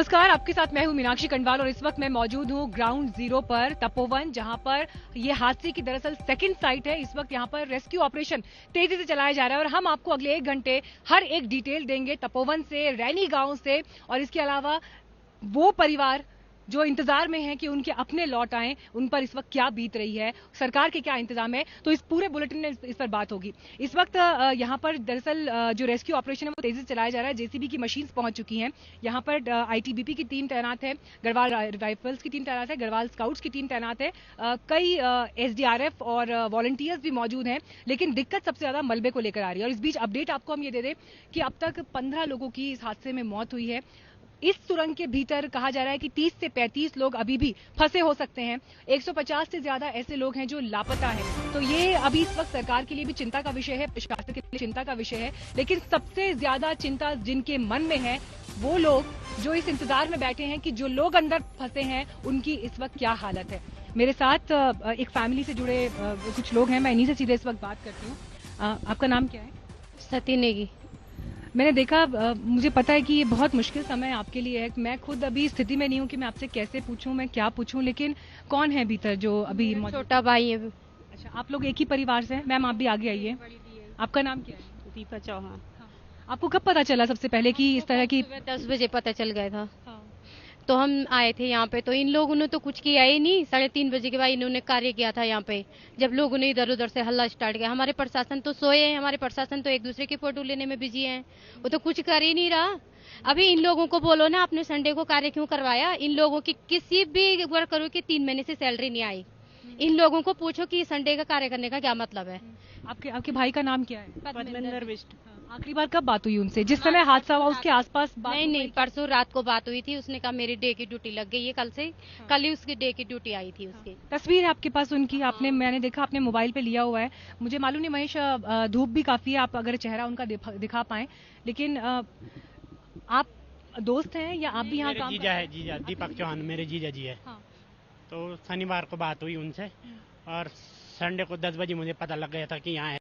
नमस्कार, आपके साथ मैं हूं मीनाक्षी कंडवाल और इस वक्त मैं मौजूद हूं ग्राउंड जीरो पर तपोवन, जहां पर ये हादसे की दरअसल सेकंड साइट है। इस वक्त यहां पर रेस्क्यू ऑपरेशन तेजी से चलाया जा रहा है और हम आपको अगले 1 घंटे हर एक डिटेल देंगे तपोवन से, रैनी गांव से और इसके अलावा वो परिवार जो इंतजार में है कि उनके अपने लौट आएं, उन पर इस वक्त क्या बीत रही है, सरकार के क्या इंतजाम है, तो इस पूरे बुलेटिन में इस पर बात होगी। इस वक्त यहाँ पर दरअसल जो रेस्क्यू ऑपरेशन है वो तेजी से चलाया जा रहा है। जेसीबी की मशीन्स पहुंच चुकी हैं। यहाँ पर आईटीबीपी की टीम तैनात है, गढ़वाल राइफल्स की टीम तैनात है, गढ़वाल स्काउट्स की टीम तैनात है, कई एसडीआरएफ और वॉलंटियर्स भी मौजूद हैं। लेकिन दिक्कत सबसे ज्यादा मलबे को लेकर आ रही है और इस बीच अपडेट आपको हम ये दे दें कि अब तक 15 लोगों की इस हादसे में मौत हुई है। इस सुरंग के भीतर कहा जा रहा है कि 30 से 35 लोग अभी भी फंसे हो सकते हैं। 150 से ज्यादा ऐसे लोग हैं जो लापता हैं। तो ये अभी इस वक्त सरकार के लिए भी चिंता का विषय है, प्रशासन के लिए चिंता का विषय है। लेकिन सबसे ज्यादा चिंता जिनके मन में है वो लोग जो इस इंतजार में बैठे हैं कि जो लोग अंदर फंसे हैं उनकी इस वक्त क्या हालत है। मेरे साथ एक फैमिली से जुड़े कुछ लोग हैं, मैं इन्हीं से सीधे इस वक्त बात करती हूँ। आपका नाम क्या है? सती नेगी। मैंने देखा, मुझे पता है कि ये बहुत मुश्किल समय आपके लिए है। मैं खुद अभी स्थिति में नहीं हूँ कि मैं आपसे कैसे पूछूं, मैं क्या पूछूं, लेकिन कौन है भीतर जो अभी छोटा भाई है। अच्छा, आप लोग एक ही परिवार से हैं? मैम आप भी आगे आइए। आपका नाम क्या है? दीपा चौहान। हाँ। आपको कब पता चला सबसे पहले कि इस तरह की? 10 बजे पता चल गया था। हाँ। तो हम आए थे यहाँ पे, तो इन लोगों ने तो कुछ किया ही नहीं। 3:30 बजे के बाद इन्होंने कार्य किया था यहाँ पे। जब लोगों ने इधर उधर से हल्ला स्टार्ट किया, हमारे प्रशासन तो सोए हैं, हमारे प्रशासन तो एक दूसरे की फोटो लेने में बिजी हैं, वो तो कुछ कर ही नहीं रहा। अभी इन लोगों को बोलो ना, आपने संडे को कार्य क्यों करवाया? इन लोगों की किसी भी वर्करों की 3 महीने से सैलरी नहीं आई। इन लोगों को पूछो कि संडे का कार्य करने का क्या मतलब है। आपके भाई का नाम क्या है? पद्मेंद्र बिष्ट। आखिरी बार कब बात हुई उनसे? जिस समय हादसा हुआ उसके आसपास बात? नहीं, परसों रात को बात हुई थी। उसने कहा मेरी डे की ड्यूटी लग गई है कल से। कल ही उसकी डे की ड्यूटी आई थी उसकी। तस्वीर है आपके पास उनकी? आपने, मैंने देखा आपने मोबाइल पे लिया हुआ है। मुझे मालूम नहीं महेश, धूप भी काफी है, आप अगर चेहरा उनका दिखा पाए। लेकिन आप दोस्त हैं या आप भी यहाँ काम? जीजा है, जीजा दीपक चौहान मेरे जीजा जी है। हाँ। तो शनिवार को बात हुई उनसे और संडे को 10 बजे मुझे पता लग गया था कि यहाँ है।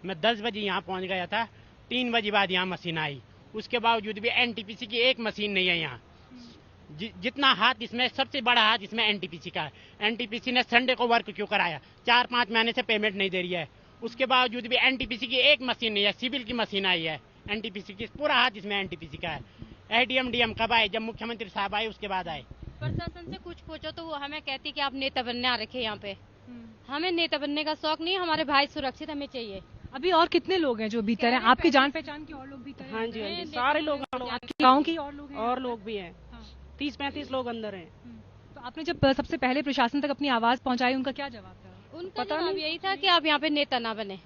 मैं 10 बजे यहाँ पहुँच गया था। 3 बजे बाद यहाँ मशीन आई। उसके बावजूद भी एनटीपीसी की एक मशीन नहीं है यहाँ। जितना हाथ इसमें, सबसे बड़ा हाथ इसमें एनटीपीसी का है। एनटीपीसी ने संडे को वर्क क्यों कराया? 4-5 महीने से पेमेंट नहीं दे रही है। उसके बावजूद भी एनटीपीसी की एक मशीन नहीं है। सिविल की मशीन आई है एनटीपीसी की, पूरा हाथ इसमें एनटीपीसी का है। एडीएम डीएम कब आए? जब मुख्यमंत्री साहब आए उसके बाद आए। प्रशासन से कुछ पूछो तो वो हमें कहती कि आप नेता बनने आ रखे यहाँ पे। हमें नेता बनने का शौक नहीं, हमारे भाई सुरक्षित हमें चाहिए। अभी और कितने लोग हैं जो भीतर हैं? आपकी जान पहचान के और लोग भीतर हैं? हाँ जी, सारे लोग, आपके गांव के और लोग हैं? और लोग भी हैं। 30-35 लोग अंदर हैं। तो आपने जब सबसे पहले प्रशासन तक अपनी आवाज पहुंचाई, उनका क्या जवाब था? उनका जवाब यही था कि आप यहाँ पे नेता ना बने।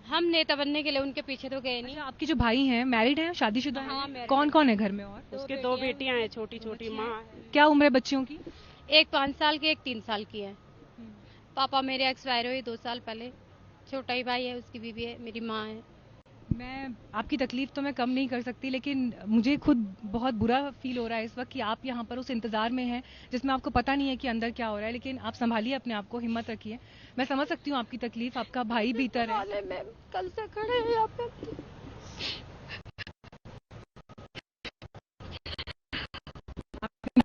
हम नेता बनने के लिए उनके पीछे तो गए नहीं। अच्छा, आपके जो भाई हैं मैरिड हैं, शादीशुदा हैं? हाँ, कौन कौन है घर में? और उसके 2 बेटियां हैं, छोटी छोटी। माँ क्या उम्र है बच्चियों की? एक 5 साल की, एक 3 साल की है। पापा मेरे एक्सपायर हुए 2 साल पहले। छोटा ही भाई है, उसकी बीवी है, मेरी माँ है। मैं आपकी तकलीफ तो मैं कम नहीं कर सकती, लेकिन मुझे खुद बहुत बुरा फील हो रहा है इस वक्त कि आप यहाँ पर उस इंतजार में हैं जिसमें आपको पता नहीं है कि अंदर क्या हो रहा है। लेकिन आप संभालिए अपने आप को, हिम्मत रखिए। मैं समझ सकती हूँ आपकी तकलीफ, आपका भाई भीतर है। मैं कल से खड़े हैं यहाँ पे।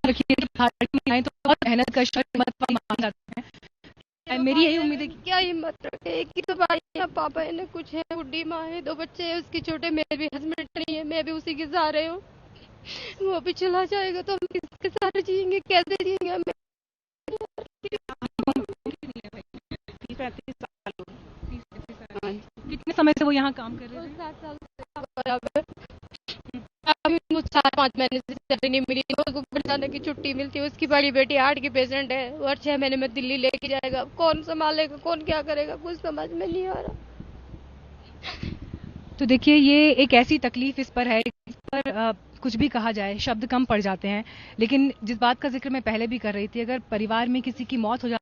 रखिए, तो बहुत मेहनत कश और हिम्मत वाली मान जाते हैं। मेरी यही उम्मीद है कि क्या हिम्मत रखे। एक ही तो भाई है, पापा है ना, कुछ है, बुढ़ी माँ है, 2 बच्चे हैं उसके छोटे। मेरे भी हस्बैंड नहीं है, मैं भी उसी के सहारे हूँ। वो भी चला जाएगा तो हम किसके सहारे जिएंगे, कैसे जिएंगे हम? 30-35 साल। कितने समय से वो यहाँ काम कर रहे हैं? 7 साल से। अभी 4-5 महीने से सैलरी नहीं मिली। उसको जाने की छुट्टी मिलती है। उसकी बड़ी बेटी हार्ट की पेशेंट है, और 6 महीने में दिल्ली लेके जाएगा। कौन संभालेगा, कौन क्या करेगा, कुछ समझ में नहीं आ रहा। तो देखिए, ये एक ऐसी तकलीफ इस पर है, इस पर कुछ भी कहा जाए शब्द कम पड़ जाते हैं। लेकिन जिस बात का जिक्र मैं पहले भी कर रही थी, अगर परिवार में किसी की मौत हो जाए,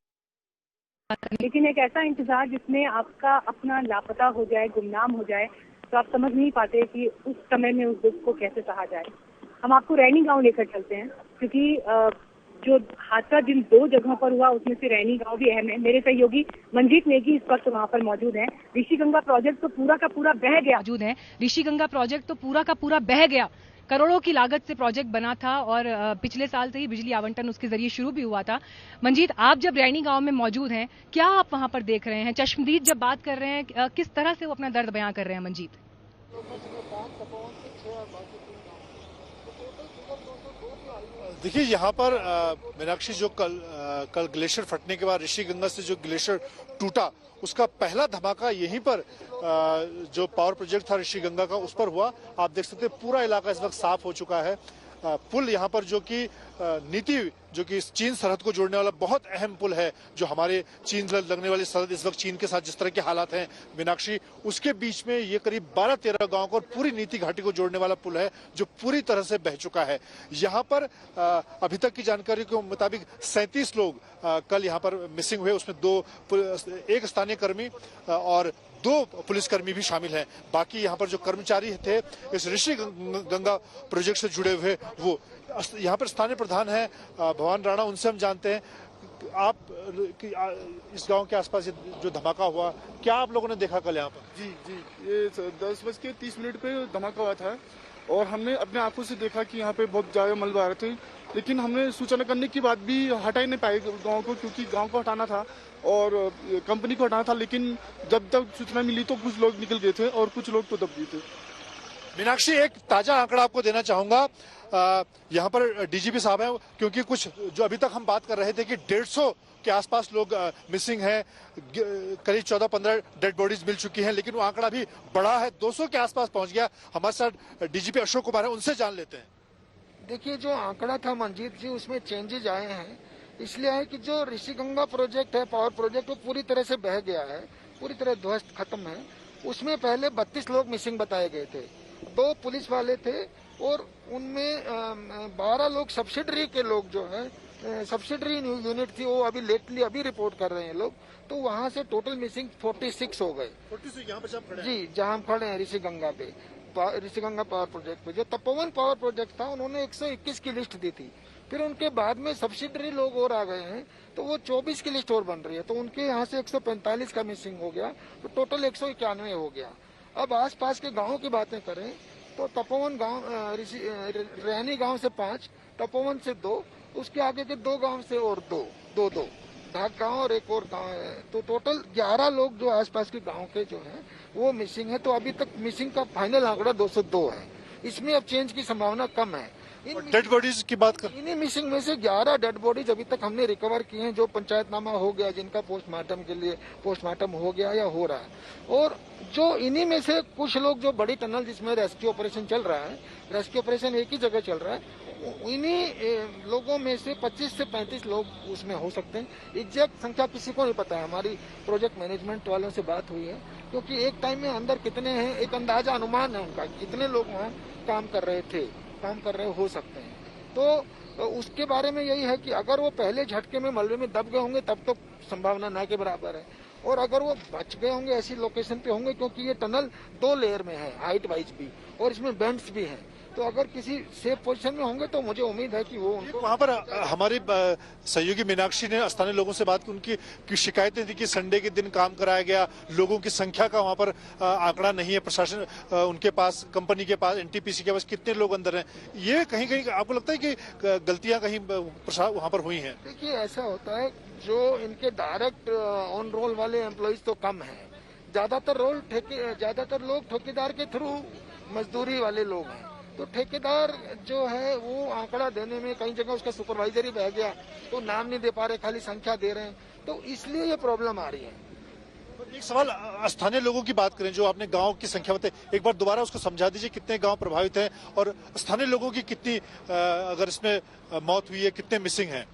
लेकिन एक ऐसा इंतजार जिसमें आपका अपना लापता हो जाए, गुमनाम हो जाए, तो आप समझ नहीं पाते कि उस समय में उस दुख को कैसे सहा जाए। हम आपको रैनी गांव लेकर चलते हैं, क्योंकि जो हादसा जिन 2 जगहों पर हुआ उसमें से रैनी गांव भी अहम है। मेरे सहयोगी मंजीत नेगी इस वक्त वहाँ पर मौजूद हैं। ऋषिगंगा प्रोजेक्ट तो पूरा का पूरा बह गया। मौजूद है ऋषिगंगा प्रोजेक्ट तो पूरा का पूरा बह गया। करोड़ों की लागत से प्रोजेक्ट बना था और पिछले साल से ही बिजली आवंटन उसके जरिए शुरू भी हुआ था। मंजीत, आप जब रैनी गांव में मौजूद हैं, क्या आप वहां पर देख रहे हैं? चश्मदीद जब बात कर रहे हैं, किस तरह से वो अपना दर्द बयां कर रहे हैं मंजीत? देखिए यहाँ पर मीनाक्षी, जो कल ग्लेशियर फटने के बाद ऋषिगंगा से जो ग्लेशियर टूटा, उसका पहला धमाका यहीं पर जो पावर प्रोजेक्ट था ऋषिगंगा का, उस पर हुआ। आप देख सकते हैं पूरा इलाका इस वक्त साफ हो चुका है। पुल यहाँ पर जो कि नीति, जो कि चीन सरहद को जोड़ने वाला बहुत अहम पुल है, जो हमारे चीन लगने वाली सरहद इस वक्त चीन के साथ जिस तरह के हालात हैं मीनाक्षी, उसके बीच में ये करीब 12-13 गांव को और पूरी नीति घाटी को जोड़ने वाला पुल है, जो पूरी तरह से बह चुका है। यहाँ पर अभी तक की जानकारी के मुताबिक 37 लोग कल यहाँ पर मिसिंग हुए, उसमें एक स्थानीय कर्मी और 2 पुलिसकर्मी भी शामिल हैं। बाकी यहाँ पर जो कर्मचारी थे इस ऋषिगंगा प्रोजेक्ट से जुड़े हुए, वो यहाँ पर स्थानीय प्रधान है भवान राणा, उनसे हम जानते हैं आप इस गांव के आसपास जो धमाका हुआ, क्या आप लोगों ने देखा कल यहाँ पर? जी, ये 10:30 पे धमाका हुआ था और हमने अपने आंखों से देखा कि यहाँ पे बहुत ज्यादा मलबा आ रहे थे, लेकिन हमने सूचना करने के बाद भी हटा ही नहीं पाए गांव को, क्योंकि गांव को हटाना था और कंपनी को हटाना था। लेकिन जब तक सूचना मिली तो कुछ लोग निकल गए थे और कुछ लोग तो दब गए थे। मीनाक्षी, एक ताजा आंकड़ा आपको देना चाहूंगा। यहाँ पर डीजीपी साहब हैं, क्योंकि कुछ जो अभी तक हम बात कर रहे थे कि 150 के आसपास लोग मिसिंग हैं, करीब 14-15 डेड बॉडीज मिल चुकी हैं, लेकिन वो आंकड़ा भी बढ़ा है, 200 के आसपास पहुंच गया। हमारे साथ डीजीपी अशोक कुमार है, उनसे जान लेते हैं। देखिए, जो आंकड़ा था मंजीत जी, उसमें चेंजेज आए हैं। इसलिए है कि जो ऋषिगंगा प्रोजेक्ट है, पावर प्रोजेक्ट, वो पूरी तरह से बह गया है, पूरी तरह ध्वस्त खत्म है। उसमें पहले 32 लोग मिसिंग बताए गए थे, 2 पुलिस वाले थे और उनमें 12 लोग सब्सिडरी के लोग जो है, सब्सिडरी यूनिट थी, वो अभी लेटली अभी रिपोर्ट कर रहे हैं लोग। तो वहाँ से टोटल मिसिंग 46 हो गए। 46 यहाँ पर खड़े हैं? जी, जहाँ हम खड़े हैं ऋषिगंगा पे, ऋषिगंगा पावर प्रोजेक्ट पे। जो तपोवन पावर प्रोजेक्ट था, उन्होंने 121 की लिस्ट दी थी, फिर उनके बाद में सब्सिडरी लोग और आ गए हैं, तो वो 24 की लिस्ट और बन रही है। तो उनके यहाँ से 145 का मिसिंग हो गया, तो टोटल 191 हो गया। अब आसपास के गाँव की बातें करें तो तपोवन गांव, रैनी गांव से 5, तपोवन से 2, उसके आगे के 2 गांव से और 2 ढाक गांव और एक और गांव है। तो टोटल 11 लोग जो आसपास के गांव के जो हैं वो मिसिंग है। तो अभी तक मिसिंग का फाइनल आंकड़ा 202 है। इसमें अब चेंज की संभावना कम है। डेड बॉडीज की बात कर, इन्हीं मिसिंग में से 11 डेड बॉडीज अभी तक हमने रिकवर किए हैं, जो पंचायतनामा हो गया, जिनका पोस्टमार्टम के लिए पोस्टमार्टम हो गया या हो रहा है। और जो इन्हीं में से कुछ लोग जो बड़ी टनल जिसमें रेस्क्यू ऑपरेशन चल रहा है, रेस्क्यू ऑपरेशन एक ही जगह चल रहा है, इन्हीं लोगों में से 25 से 35 लोग उसमें हो सकते हैं। एग्जैक्ट संख्या किसी को नहीं पता है। हमारी प्रोजेक्ट मैनेजमेंट वालों से बात हुई है, क्योंकि एक टाइम में अंदर कितने हैं, एक अंदाजा अनुमान है उनका, कितने लोग वहाँ काम कर रहे हो सकते हैं। तो उसके बारे में यही है कि अगर वो पहले झटके में मलबे में दब गए होंगे तब तो संभावना ना के बराबर है, और अगर वो बच गए होंगे ऐसी लोकेशन पे होंगे, क्योंकि ये टनल 2 लेयर में है, हाइट वाइज भी, और इसमें बेंड्स भी हैं। तो अगर किसी सेफ पोजीशन में होंगे तो मुझे उम्मीद है कि वो उनको वहाँ पर हमारी सहयोगी मीनाक्षी ने स्थानीय लोगों से बात की, उनकी शिकायतें थी कि संडे के दिन काम कराया गया, लोगों की संख्या का वहाँ पर आंकड़ा नहीं है, प्रशासन उनके पास, कंपनी के पास, एनटीपीसी के पास कितने लोग अंदर हैं। ये कहीं कहीं आपको लगता है कि गलतियां कहीं वहाँ पर हुई हैं? देखिए, ऐसा होता है, जो इनके डायरेक्ट ऑन रोल वाले एम्प्लॉइज तो कम है, ज्यादातर लोग ठेकेदार के थ्रू मजदूरी वाले लोग हैं। तो ठेकेदार जो है वो आंकड़ा देने में कई जगह उसका सुपरवाइजर ही बह गया, तो नाम नहीं दे पा रहे, खाली संख्या दे रहे हैं, तो इसलिए ये प्रॉब्लम आ रही है। एक सवाल, स्थानीय लोगों की बात करें, जो आपने गांव की संख्या बताई, एक बार दोबारा उसको समझा दीजिए, कितने गांव प्रभावित हैं और स्थानीय लोगों की कितनी अगर इसमें मौत हुई है, कितने मिसिंग हैं?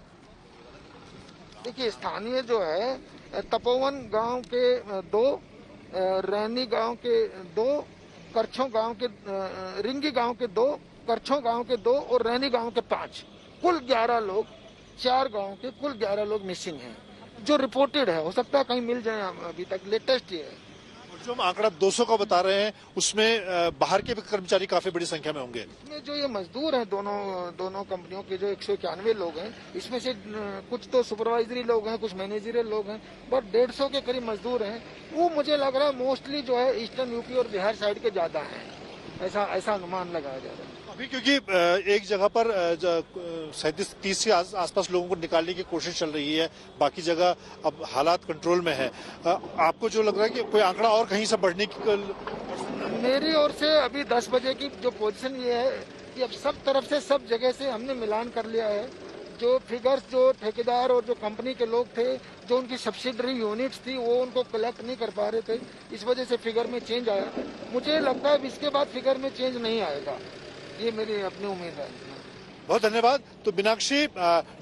देखिए, स्थानीय जो है, तपोवन गांव के 2, रैनी गांव के 2, करछों गांव के, रिंगी गांव के 2, करछों गांव के 2 और रैनी गांव के 5, कुल 11 लोग, 4 गांव के कुल 11 लोग मिसिंग हैं, जो रिपोर्टेड है। हो सकता है कहीं मिल जाए, अभी तक लेटेस्ट ये है। जो हम आंकड़ा 200 का बता रहे हैं, उसमें बाहर के भी कर्मचारी काफी बड़ी संख्या में होंगे। इसमें जो ये मजदूर हैं, दोनों कंपनियों के जो 191 लोग हैं, इसमें से कुछ तो सुपरवाइजरी लोग हैं, कुछ मैनेजरियल लोग हैं, बट 150 के करीब मजदूर हैं। वो मुझे लग रहा है मोस्टली जो है ईस्टर्न यूपी और बिहार साइड के ज्यादा हैं, ऐसा अनुमान लगाया जा रहा है। अभी क्योंकि एक जगह पर 37-30 के आसपास लोगों को निकालने की कोशिश चल रही है, बाकी जगह अब हालात कंट्रोल में है। आपको जो लग रहा है कि कोई आंकड़ा और कहीं से बढ़ने की? मेरी ओर से अभी 10 बजे की जो पोजीशन ये है कि अब सब तरफ से सब जगह से हमने मिलान कर लिया है। जो फिगर्स जो ठेकेदार और जो कंपनी के लोग थे, जो उनकी सब्सिडरी यूनिट्स थी, वो उनको कलेक्ट नहीं कर पा रहे थे, इस वजह से फिगर में चेंज आया। मुझे लगता है इसके बाद फिगर में चेंज नहीं आएगा, ये मेरी अपनी उम्मीद है। बहुत धन्यवाद। तो मीनाक्षी,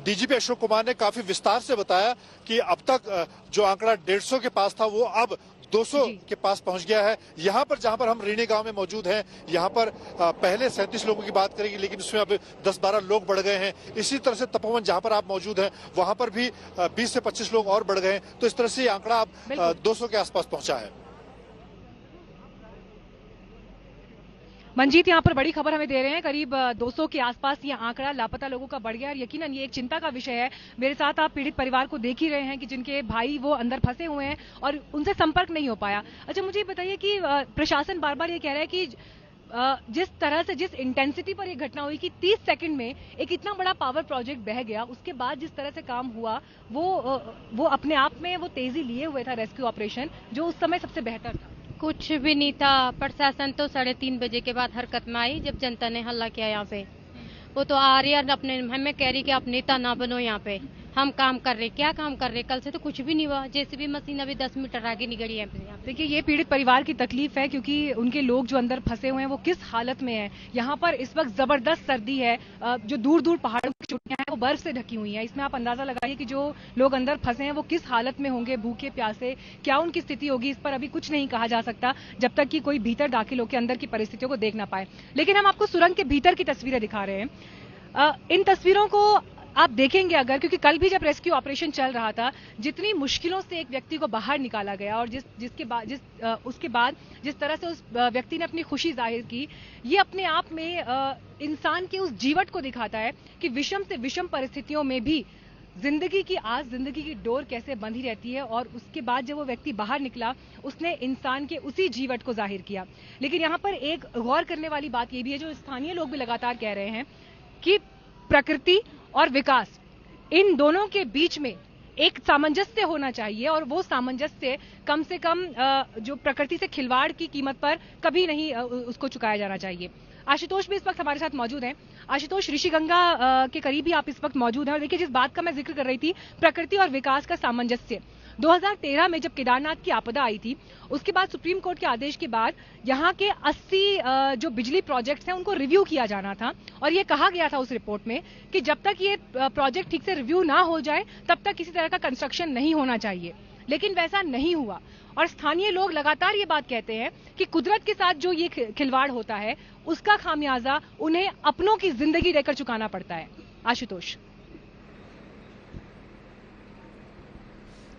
डीजीपी अशोक कुमार ने काफी विस्तार से बताया कि अब तक जो आंकड़ा 150 के पास था वो अब 200 के पास पहुंच गया है। यहाँ पर जहाँ पर हम रीणी गांव में मौजूद हैं, यहाँ पर पहले 37 लोगों की बात करेंगे, लेकिन उसमें अब 10-12 लोग बढ़ गए हैं। इसी तरह से तपोवन जहाँ पर आप मौजूद हैं, वहाँ पर भी 20 से 25 लोग और बढ़ गए हैं। तो इस तरह से ये आंकड़ा अब 200 के आसपास पहुंचा है। मंजीत यहाँ पर बड़ी खबर हमें दे रहे हैं, करीब 200 के आसपास ये आंकड़ा लापता लोगों का बढ़ गया और यकीनन ये एक चिंता का विषय है। मेरे साथ आप पीड़ित परिवार को देख ही रहे हैं कि जिनके भाई वो अंदर फंसे हुए हैं और उनसे संपर्क नहीं हो पाया। अच्छा, मुझे बताइए कि प्रशासन बार बार ये कह रहा है कि जिस तरह से, जिस इंटेंसिटी पर ये घटना हुई कि 30 सेकंड में एक इतना बड़ा पावर प्रोजेक्ट बह गया, उसके बाद जिस तरह से काम हुआ वो अपने आप में वो तेजी लिए हुए था रेस्क्यू ऑपरेशन, जो उस समय सबसे बेहतर था। कुछ भी नहीं था। प्रशासन तो 3:30 बजे के बाद हरकत में आई, जब जनता ने हल्ला किया यहाँ पे। वो तो आ रही है अपने, हमें कह रही कि आप नेता ना बनो, यहाँ पे हम काम कर रहे। क्या काम कर रहे? कल से तो कुछ भी नहीं हुआ। जेसीबी मशीन अभी 10 मीटर आगे निकली है। देखिए, ये पीड़ित परिवार की तकलीफ है क्योंकि उनके लोग जो अंदर फंसे हुए हैं वो किस हालत में हैं। यहाँ पर इस वक्त जबरदस्त सर्दी है, जो दूर दूर पहाड़ों की चोटियां हैं वो बर्फ से ढकी हुई हैं। इसमें आप अंदाजा लगाइए कि जो लोग अंदर फंसे हैं वो किस हालत में होंगे, भूखे प्यासे, क्या उनकी स्थिति होगी। इस पर अभी कुछ नहीं कहा जा सकता जब तक कि कोई भीतर दाखिल होकर अंदर की परिस्थितियों को देख ना पाए। लेकिन हम आपको सुरंग के भीतर की तस्वीरें दिखा रहे हैं। इन तस्वीरों को आप देखेंगे अगर, क्योंकि कल भी जब रेस्क्यू ऑपरेशन चल रहा था, जितनी मुश्किलों से एक व्यक्ति को बाहर निकाला गया और उसके बाद जिस तरह से उस व्यक्ति ने अपनी खुशी जाहिर की, ये अपने आप में इंसान के उस जीवट को दिखाता है कि विषम से विषम परिस्थितियों में भी जिंदगी की आस, जिंदगी की डोर कैसे बंधी रहती है। और उसके बाद जब वो व्यक्ति बाहर निकला, उसने इंसान के उसी जीवट को जाहिर किया। लेकिन यहाँ पर एक गौर करने वाली बात ये भी है, जो स्थानीय लोग भी लगातार कह रहे हैं कि प्रकृति और विकास, इन दोनों के बीच में एक सामंजस्य होना चाहिए और वो सामंजस्य कम से कम जो प्रकृति से खिलवाड़ की कीमत पर कभी नहीं उसको चुकाया जाना चाहिए। आशुतोष भी इस वक्त हमारे साथ मौजूद हैं। आशुतोष, ऋषिगंगा के करीब ही आप इस वक्त मौजूद हैं और देखिए, जिस बात का मैं जिक्र कर रही थी, प्रकृति और विकास का सामंजस्य, 2013 में जब केदारनाथ की आपदा आई थी, उसके बाद सुप्रीम कोर्ट के आदेश के बाद यहाँ के 80 जो बिजली प्रोजेक्ट्स हैं उनको रिव्यू किया जाना था और ये कहा गया था उस रिपोर्ट में कि जब तक ये प्रोजेक्ट ठीक से रिव्यू ना हो जाए तब तक किसी तरह का कंस्ट्रक्शन नहीं होना चाहिए। लेकिन वैसा नहीं हुआ और स्थानीय लोग लगातार ये बात कहते हैं कि कुदरत के साथ जो ये खिलवाड़ होता है उसका खामियाजा उन्हें अपनों की जिंदगी देकर चुकाना पड़ता है। आशुतोष,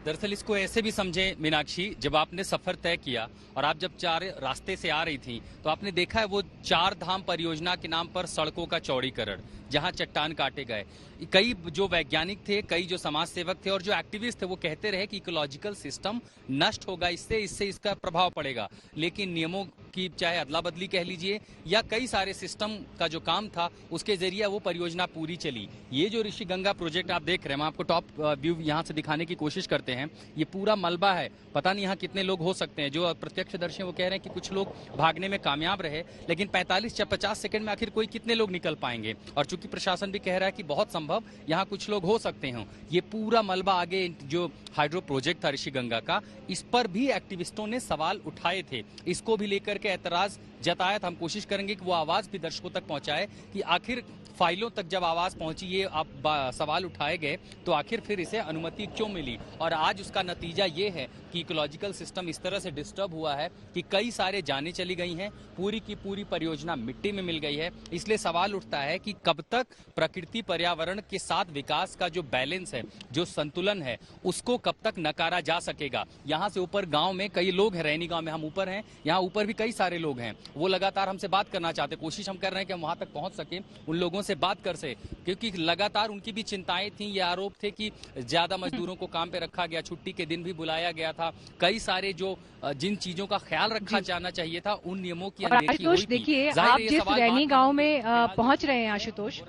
दरअसल इसको ऐसे भी समझे मीनाक्षी, जब आपने सफर तय किया और आप जब 4 रास्ते से आ रही थी तो आपने देखा है वो 4 धाम परियोजना के नाम पर सड़कों का चौड़ीकरण, जहां चट्टान काटे गए। कई जो वैज्ञानिक थे, कई जो समाज सेवक थे और जो एक्टिविस्ट थे, वो कहते रहे कि इकोलॉजिकल सिस्टम नष्ट होगा, इससे इसका प्रभाव पड़ेगा। लेकिन नियमों की चाहे अदला बदली कह लीजिए या कई सारे सिस्टम का जो काम था उसके जरिए वो परियोजना पूरी चली। ये जो ऋषिगंगा प्रोजेक्ट आप देख रहे हैं, हम आपको टॉप व्यू यहाँ से दिखाने की कोशिश करते हैं। ये पूरा मलबा है, पता नहीं यहाँ कितने लोग हो सकते हैं। जो प्रत्यक्षदर्शी वो कह रहे हैं कि कुछ लोग भागने में कामयाब रहे, लेकिन 45 या 50 सेकंड में आखिर कोई कितने लोग निकल पाएंगे। और चूंकि प्रशासन भी कह रहा है कि बहुत संभव यहाँ कुछ लोग हो सकते हैं। ये पूरा मलबा आगे जो हाइड्रो प्रोजेक्ट था ऋषिगंगा का, इस पर भी एक्टिविस्टों ने सवाल उठाए थे। इसको भी लेकर के ऐतराज जताया था। हम कोशिश करेंगे कि वो आवाज भी दर्शकों तक पहुंचाए कि आखिर फाइलों तक जब आवाज पहुंची, ये आप सवाल उठाए गए, तो आखिर फिर इसे अनुमति क्यों मिली। और आज उसका नतीजा ये है कि इकोलॉजिकल सिस्टम इस तरह से डिस्टर्ब हुआ है कि कई सारे जानें चली गई हैं, पूरी की पूरी परियोजना मिट्टी में मिल गई है। इसलिए सवाल उठता है कि कब तक प्रकृति पर्यावरण के साथ विकास का जो बैलेंस है, जो संतुलन है, उसको कब तक नकारा जा सकेगा। यहाँ से ऊपर गांव में कई लोग हैं, रैनी गांव में हम ऊपर हैं, यहाँ ऊपर भी कई सारे लोग हैं। वो लगातार हमसे बात करना चाहते, कोशिश हम कर रहे हैं कि हम वहां तक पहुंच सके, उन लोगों से बात कर सके, क्योंकि लगातार उनकी भी चिंताएं थी। ये आरोप थे कि ज्यादा मजदूरों को काम पे रखा गया, छुट्टी के दिन भी बुलाया गया था, कई सारे जो जिन चीजों का ख्याल रखा जाना चाहिए था उन नियमों की अनदेखी हुई थी। देखिए, आप जिस रैनी गांव में पहुंच रहे हैं आशुतोष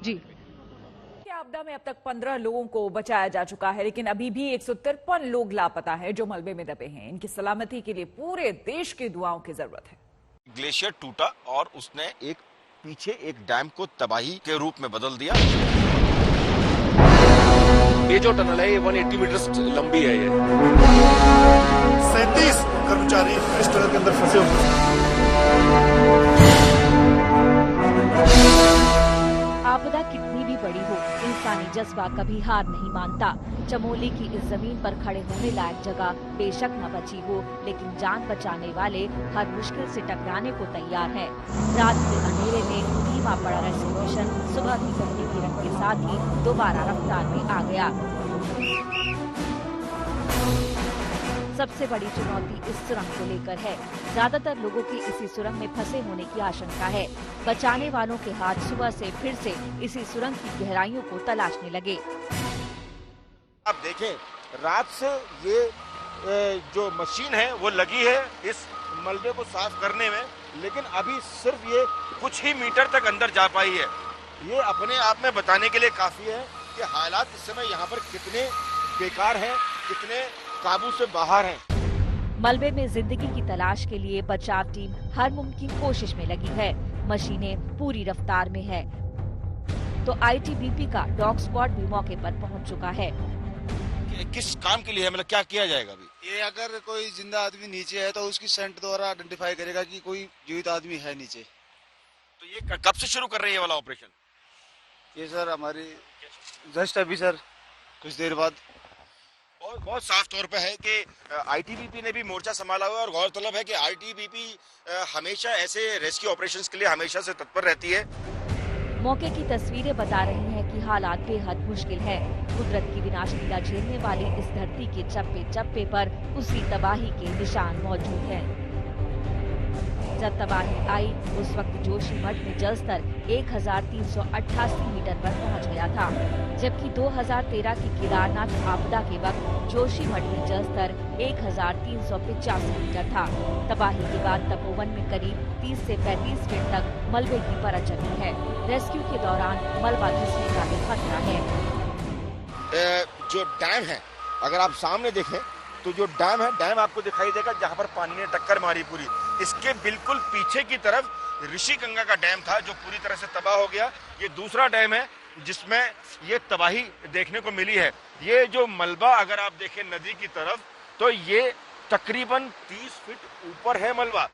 जी, आपदा में अब तक 15 लोगों को बचाया जा चुका है, लेकिन अभी भी 153 लोग लापता हैं जो मलबे में दबे हैं। इनकी सलामती के लिए पूरे देश की दुआओं की जरूरत है। ग्लेशियर टूटा और उसने पीछे एक डैम को तबाही के रूप में बदल दिया। ये जो टनल है ये 180 मीटर लंबी है। ये 37 कर्मचारी इस टनल के अंदर फंसे हुए हैं। आपदा कितनी भी बड़ी हो, इंसानी जज्बा कभी हार नहीं मानता। चमोली की इस जमीन पर खड़े होने लायक जगह बेशक न बची हो, लेकिन जान बचाने वाले हर मुश्किल से टकराने को तैयार हैं। रात के अंधेरे में धीमा पड़ा रेस्क्यू मिशन सुबह की पहली किरण के साथ ही दोबारा रफ्तार में आ गया। सबसे बड़ी चुनौती इस सुरंग को लेकर है। ज्यादातर लोगों की इसी सुरंग में फंसे होने की आशंका है। बचाने वालों के हाथ सुबह से फिर से इसी सुरंग की गहराइयों को तलाशने लगे। आप देखें, रात से ये जो मशीन है वो लगी है इस मलबे को साफ करने में, लेकिन अभी सिर्फ ये कुछ ही मीटर तक अंदर जा पाई है। ये अपने आप में बताने के लिए काफी है कि हालात इस समय यहाँ पर कितने बेकार हैं, कितने काबू से बाहर हैं। मलबे में जिंदगी की तलाश के लिए बचाव टीम हर मुमकिन कोशिश में लगी है। मशीनें पूरी रफ्तार में है, तो आईटीबीपी का डॉग स्क्वाड भी मौके पर पहुंच चुका है। किस काम के लिए है, मतलब क्या किया जाएगा अभी? ये अगर कोई जिंदा आदमी नीचे है तो उसकी सेंट द्वारा आइडेंटिफाई करेगा कि कोई जीवित आदमी है नीचे। तो ये कब से शुरू कर रही है वाला ऑपरेशन? ये सर हमारी जस्ट अभी सर कुछ देर बाद। और बहुत साफ तौर पे है कि आईटीबीपी ने भी मोर्चा संभाला हुआ है और गौरतलब है कि आईटीबीपी हमेशा ऐसे रेस्क्यू ऑपरेशंस के लिए हमेशा से तत्पर रहती है। मौके की तस्वीरें बता रही हैं कि हालात बेहद मुश्किल है। कुदरत की विनाशलीला झेलने वाली इस धरती के चप्पे चप्पे पर उसी तबाही के निशान मौजूद हैं। जब तबाही आई उस वक्त जोशीमठ में जलस्तर 1388 मीटर पर पहुंच गया था, जबकि 2013 की केदारनाथ आपदा के वक्त जोशीमठ में जलस्तर 1385 मीटर था। तबाही के बाद तपोवन में करीब 30 से 35 फीट तक मलबे की परत जमी है। रेस्क्यू के दौरान मलबा धंसने का भी खतरा है। जो डैम है, अगर आप सामने देखें तो जो डैम है, डैम आपको दिखाई देगा जहाँ पर पानी ने टक्कर मारी पूरी। इसके बिल्कुल पीछे की तरफ ऋषि गंगा का डैम था जो पूरी तरह से तबाह हो गया। ये दूसरा डैम है जिसमें ये तबाही देखने को मिली है। ये जो मलबा अगर आप देखें नदी की तरफ तो ये तकरीबन 30 फीट ऊपर है मलबा।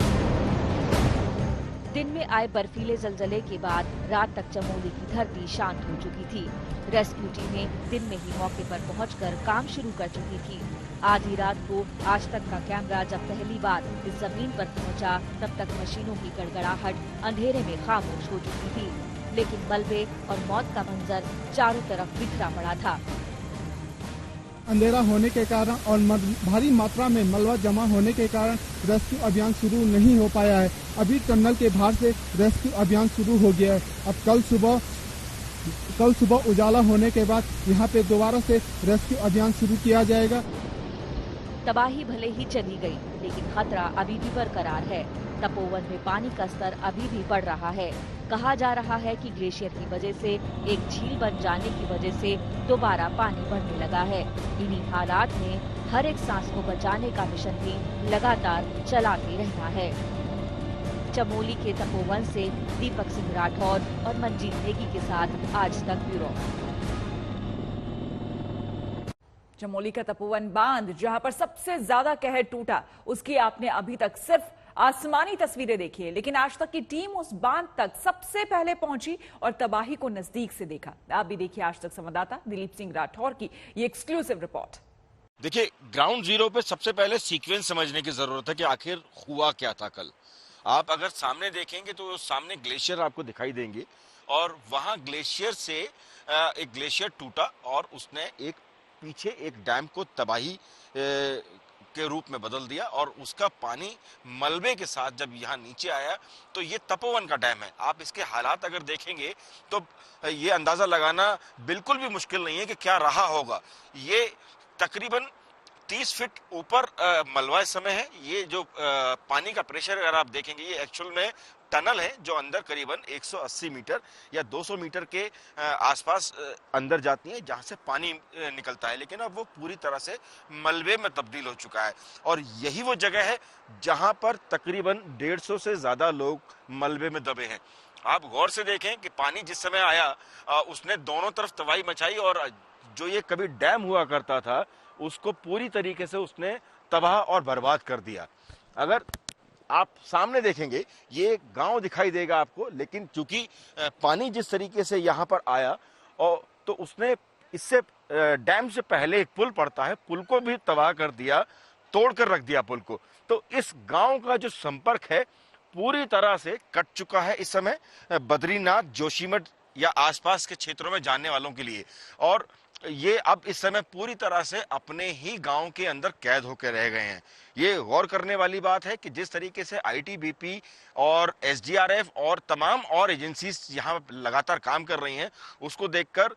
दिन में आए बर्फीले जलजले के बाद रात तक चमोली की धरती शांत हो चुकी थी। रेस्क्यू टीमें दिन में ही मौके पर पहुंचकर काम शुरू कर चुकी थी। आधी रात को आज तक का कैमरा जब पहली बार इस जमीन पर पहुंचा, तब तक मशीनों की गड़गड़ाहट अंधेरे में खामोश हो चुकी थी, लेकिन मलबे और मौत का मंजर चारों तरफ बिखरा पड़ा था। अंधेरा होने के कारण और भारी मात्रा में मलबा जमा होने के कारण रेस्क्यू अभियान शुरू नहीं हो पाया है। अभी टनल के बाहर से रेस्क्यू अभियान शुरू हो गया है। अब कल सुबह उजाला होने के बाद यहाँ पे दोबारा से रेस्क्यू अभियान शुरू किया जाएगा। तबाही भले ही चली गई, लेकिन खतरा अभी भी बरकरार है। तपोवन में पानी का स्तर अभी भी बढ़ रहा है। कहा जा रहा है कि ग्लेशियर की वजह से एक झील बन जाने की वजह से दोबारा पानी बढ़ने लगा है। इन्हीं हालात में हर एक सांस को बचाने का मिशन भी लगातार चलाते रहना है। चमोली के तपोवन से दीपक सिंह राठौर और मंजीत नेगी के साथ आज तक ब्यूरो। चमोली का तपोवन बांध जहां पर सबसे ज्यादा कहर टूटा, उसकी आपने अभी तक सिर्फ आसमानी तस्वीरें देखी है, लेकिन आज तक की टीम उस बांध तक सबसे पहले पहुंची और तबाही को नजदीक से देखा। आप भी देखिए आज तक संवाददाता दिलीप सिंह राठौर की ये एक्सक्लूसिव रिपोर्ट। देखिए, ग्राउंड जीरो पे सबसे पहले सीक्वेंस समझने की जरूरत है कि आखिर हुआ क्या था कल। आप अगर सामने देखेंगे तो सामने ग्लेशियर आपको दिखाई देंगे और वहां ग्लेशियर से एक ग्लेशियर टूटा और उसने पीछे एक डैम को तबाही के रूप में बदल दिया और उसका पानी मलबे के साथ जब यहाँ नीचे आया तो ये तपोवन का डैम है। आप इसके हालात अगर देखेंगे तो ये अंदाजा लगाना बिल्कुल भी मुश्किल नहीं है कि क्या रहा होगा। ये तकरीबन 30 फीट ऊपर मलबा इस समय है। ये जो पानी का प्रेशर अगर आप देखेंगे, ये एक्चुअल में टनल है जो अंदर करीबन 180 मीटर या 200 मीटर के आसपास अंदर जाती है, जहां से पानी निकलता है, लेकिन अब वो पूरी तरह से मलबे में तब्दील हो चुका है। और यही वो जगह है जहां पर तकरीबन 150 से ज्यादा लोग मलबे में दबे हैं। आप गौर से देखें कि पानी जिस समय आया उसने दोनों तरफ तबाही मचाई और जो ये कभी डैम हुआ करता था उसको पूरी तरीके से उसने तबाह और बर्बाद कर दिया। अगर आप सामने देखेंगे ये गांव दिखाई देगा आपको, लेकिन चूंकि पानी जिस तरीके से यहाँ पर आया और तो उसने इससे डैम से पहले एक पुल पड़ता है, पुल को भी तबाह कर दिया, तोड़ कर रख दिया पुल को। तो इस गांव का जो संपर्क है पूरी तरह से कट चुका है इस समय बद्रीनाथ, जोशीमठ या आसपास के क्षेत्रों में जाने वालों के लिए। और ये अब इस समय पूरी तरह से अपने ही गांव के अंदर कैद होकर रह गए हैं। ये गौर करने वाली बात है कि जिस तरीके से आईटीबीपी और एसडीआरएफ और तमाम और एजेंसीज यहाँ लगातार काम कर रही हैं, उसको देखकर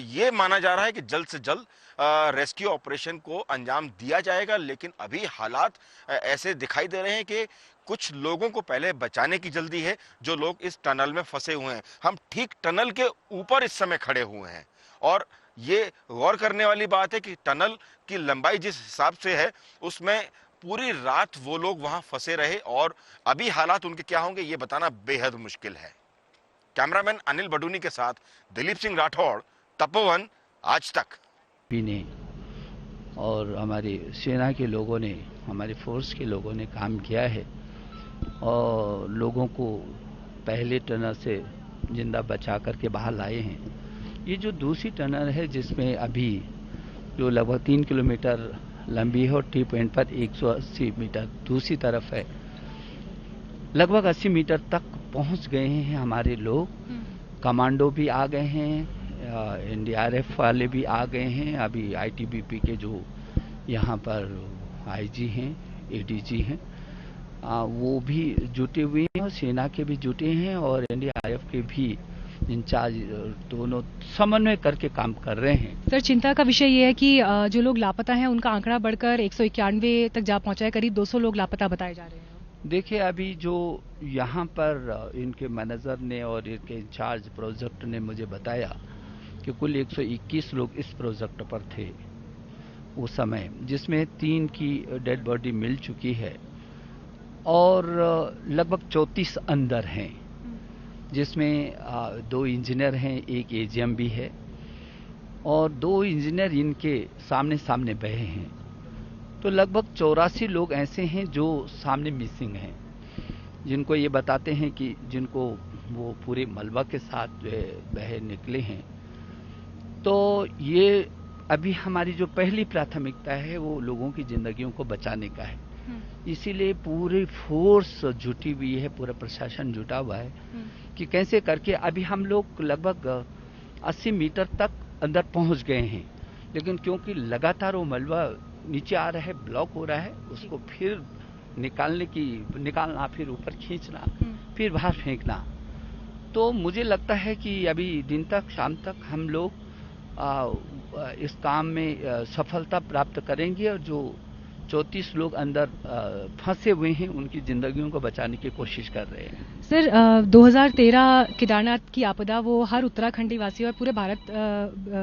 ये माना जा रहा है कि जल्द से जल्द रेस्क्यू ऑपरेशन को अंजाम दिया जाएगा। लेकिन अभी हालात ऐसे दिखाई दे रहे हैं कि कुछ लोगों को पहले बचाने की जल्दी है, जो लोग इस टनल में फंसे हुए हैं। हम ठीक टनल के ऊपर इस समय खड़े हुए हैं और ये गौर करने वाली बात है कि टनल की लंबाई जिस हिसाब से है उसमें पूरी रात वो लोग वहां फंसे रहे और अभी हालात उनके क्या होंगे ये बताना बेहद मुश्किल है। कैमरामैन अनिल बडूनी के साथ दिलीप सिंह राठौड़, तपोवन, आज तक। ने और हमारी सेना के लोगों ने, हमारी फोर्स के लोगों ने काम किया है और लोगों को पहले टनल से जिंदा बचा करके बाहर लाए हैं। ये जो दूसरी टनल है जिसमें अभी जो लगभग 3 किलोमीटर लंबी है और टी पॉइंट पर 180 मीटर दूसरी तरफ है, लगभग 80 मीटर तक पहुंच गए हैं हमारे लोग। कमांडो भी आ गए हैं, एनडीआरएफ वाले भी आ गए हैं, अभी आईटीबीपी के जो यहाँ पर आईजी हैं, एडीजी हैं, वो भी जुटे हुए हैं और सेना के भी जुटे हैं और एनडीआरएफ के भी इंचार्ज दोनों समन्वय करके काम कर रहे हैं। सर, चिंता का विषय ये है कि जो लोग लापता हैं उनका आंकड़ा बढ़कर 191 तक जा पहुंचा है, करीब 200 लोग लापता बताए जा रहे हैं। देखिए, अभी जो यहाँ पर इनके मैनेजर ने और इनके इंचार्ज प्रोजेक्ट ने मुझे बताया कि कुल 121 लोग इस प्रोजेक्ट पर थे उस समय, जिसमें 3 की डेड बॉडी मिल चुकी है और लगभग 34 अंदर हैं, जिसमें 2 इंजीनियर हैं, 1 एजीएम भी है और 2 इंजीनियर इनके सामने सामने बहे हैं। तो लगभग 84 लोग ऐसे हैं जो सामने मिसिंग हैं, जिनको ये बताते हैं कि जिनको वो पूरे मलबा के साथ जो है बहे निकले हैं। तो ये अभी हमारी जो पहली प्राथमिकता है वो लोगों की जिंदगियों को बचाने का है, इसीलिए पूरी फोर्स जुटी हुई है, पूरा प्रशासन जुटा हुआ है कि कैसे करके अभी हम लोग लगभग 80 मीटर तक अंदर पहुंच गए हैं, लेकिन क्योंकि लगातार वो मलबा नीचे आ रहा है, ब्लॉक हो रहा है, उसको फिर निकालना, फिर ऊपर खींचना, फिर बाहर फेंकना। तो मुझे लगता है कि अभी दिन तक, शाम तक हम लोग इस काम में सफलता प्राप्त करेंगे और जो 34 लोग अंदर फंसे हुए हैं उनकी जिंदगियों को बचाने की कोशिश कर रहे हैं। सर, 2013 केदारनाथ की आपदा वो हर उत्तराखंडी वासियों और पूरे भारत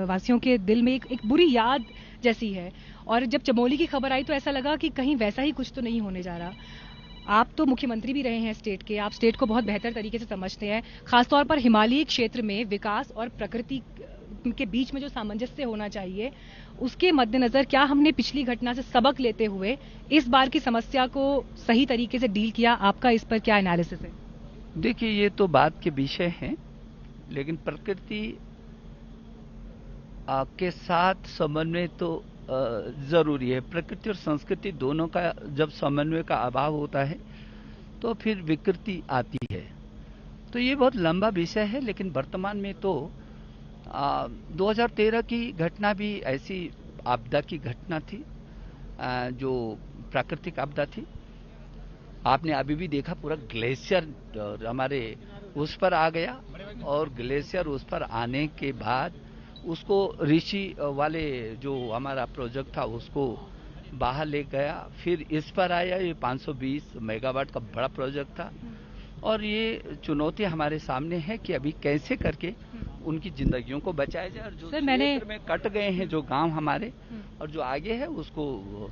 वासियों के दिल में एक बुरी याद जैसी है, और जब चमोली की खबर आई तो ऐसा लगा कि कहीं वैसा ही कुछ तो नहीं होने जा रहा। आप तो मुख्यमंत्री भी रहे हैं स्टेट के, आप स्टेट को बहुत बेहतर तरीके से समझते हैं, खासतौर पर हिमालयी क्षेत्र में विकास और प्रकृति के बीच में जो सामंजस्य होना चाहिए, उसके मद्देनजर क्या हमने पिछली घटना से सबक लेते हुए इस बार की समस्या को सही तरीके से डील किया? आपका इस पर क्या एनालिसिस है? देखिए, ये तो बात के विषय है, लेकिन प्रकृति के साथ समन्वय तो जरूरी है। प्रकृति और संस्कृति दोनों का जब समन्वय का अभाव होता है तो फिर विकृति आती है। तो ये बहुत लंबा विषय है, लेकिन वर्तमान में तो 2013 की घटना भी ऐसी आपदा की घटना थी जो प्राकृतिक आपदा थी। आपने अभी भी देखा पूरा ग्लेशियर हमारे उस पर आ गया और ग्लेशियर उस पर आने के बाद उसको ऋषि वाले जो हमारा प्रोजेक्ट था उसको बाहर ले गया, फिर इस पर आया। ये 520 मेगावाट का बड़ा प्रोजेक्ट था और ये चुनौती हमारे सामने है कि अभी कैसे करके उनकी जिंदगियों को बचाया जाए और जो क्षेत्र में कट गए हैं जो गांव हमारे और जो आगे है उसको।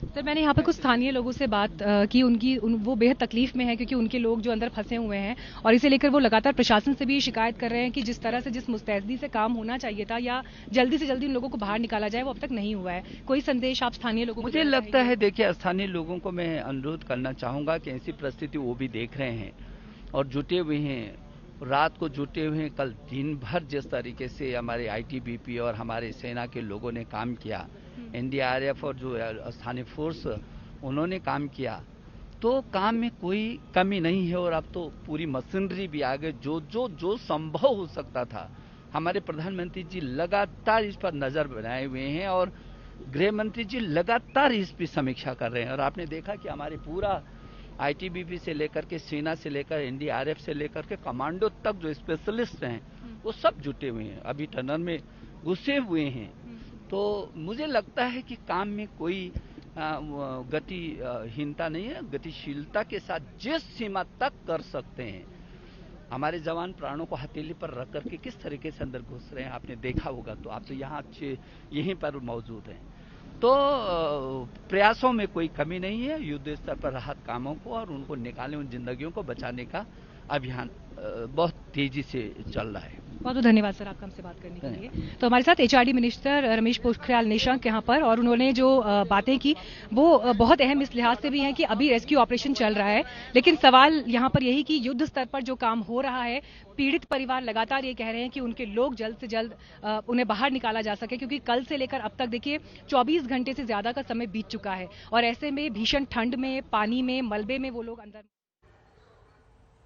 सर मैंने यहाँ पे कुछ स्थानीय लोगों से बात की, वो बेहद तकलीफ में है क्योंकि उनके लोग जो अंदर फंसे हुए हैं और इसे लेकर वो लगातार प्रशासन से भी शिकायत कर रहे हैं कि जिस तरह से जिस मुस्तैदी से काम होना चाहिए था या जल्दी से जल्दी उन लोगों को बाहर निकाला जाए वो अब तक नहीं हुआ है। कोई संदेश आप स्थानीय लोगों को? मुझे लगता है, देखिए, स्थानीय लोगों को मैं अनुरोध करना चाहूंगा कि ऐसी परिस्थिति वो भी देख रहे हैं और जुटे हुए हैं, रात को जुटे हुए हैं। कल दिन भर जिस तरीके से हमारे आईटीबीपी और हमारे सेना के लोगों ने काम किया, एनडीआरएफ और जो स्थानीय फोर्स उन्होंने काम किया, तो काम में कोई कमी नहीं है और अब तो पूरी मशीनरी भी आ गई। जो संभव हो सकता था, हमारे प्रधानमंत्री जी लगातार इस पर नजर बनाए हुए हैं और गृह मंत्री जी लगातार इस पर समीक्षा कर रहे हैं। और आपने देखा कि हमारे पूरा आईटीबीपी से लेकर के सेना से लेकर एनडीआरएफ से लेकर के कमांडो तक जो स्पेशलिस्ट हैं वो सब जुटे हुए हैं, अभी टनल में घुसे हुए हैं। तो मुझे लगता है कि काम में कोई गतिहीनता नहीं है, गतिशीलता के साथ जिस सीमा तक कर सकते हैं। हमारे जवान प्राणों को हथेली पर रख करके किस तरीके से अंदर घुस रहे हैं आपने देखा होगा, तो आप तो यहाँ यहीं पर मौजूद हैं। तो प्रयासों में कोई कमी नहीं है, युद्ध स्तर पर राहत कामों को और उनको निकालने, उन जिंदगियों को बचाने का अभियान बहुत तेजी से चल रहा है। बहुत बहुत धन्यवाद सर आपका हमसे बात करने के लिए। तो हमारे साथ एचआरडी मिनिस्टर रमेश पोखरियाल निशंक यहाँ पर, और उन्होंने जो बातें की वो बहुत अहम इस लिहाज से भी हैं कि अभी रेस्क्यू ऑपरेशन चल रहा है, लेकिन सवाल यहाँ पर यही कि युद्ध स्तर पर जो काम हो रहा है, पीड़ित परिवार लगातार ये कह रहे हैं कि उनके लोग जल्द से जल्द उन्हें बाहर निकाला जा सके, क्योंकि कल से लेकर अब तक देखिए 24 घंटे से ज्यादा का समय बीत चुका है और ऐसे में भीषण ठंड में, पानी में, मलबे में वो लोग अंदर